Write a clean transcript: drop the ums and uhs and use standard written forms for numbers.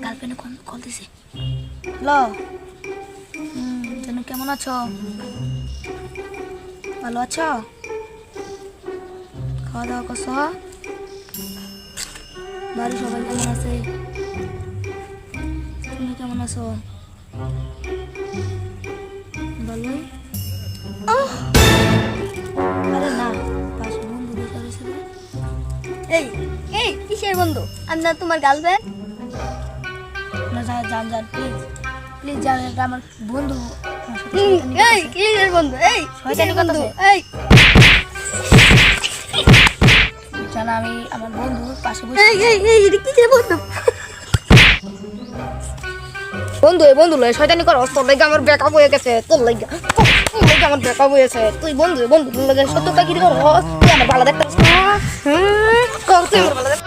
গার্লফ্রেন্ডে call দিছে। Hello, জানু কেমন আছো? ভালো আছো? খাওয়া দাওয়া করছো? বাড়ি সবাই কেমন আছে? তুমি কেমন আছো? ভালোই। আরে না, পাশে বন্ধু বসে রয়েছে রে। এই এই কিসের বন্ধু? আমি না তোমার গার্লফ্রেন্ড। না যান যান প্লিজ প্লিজ যান, এটা আমার বন্ধু। আমার সাথে এই শয়তানি করতেছে। কিসের বন্ধু? এই শয়তানি কিসের বন্ধু? করতেছে। এই জানা আমি আমার বন্ধু পাশে বসে এই এই এই এটা কিসের বন্ধু? বন্ধু এই বন্ধু লয় শয়তানি করো। তোর লাগে আমার ব্রেকআপ হয়ে গেছে, তোর লাগে আমার ব্রেকআপ হয়েছে। তুই বন্ধু তোর লাগে সত্যটা কি করো? তুই আমার ভালো দেখতে তুই আমার ভালো দেখতে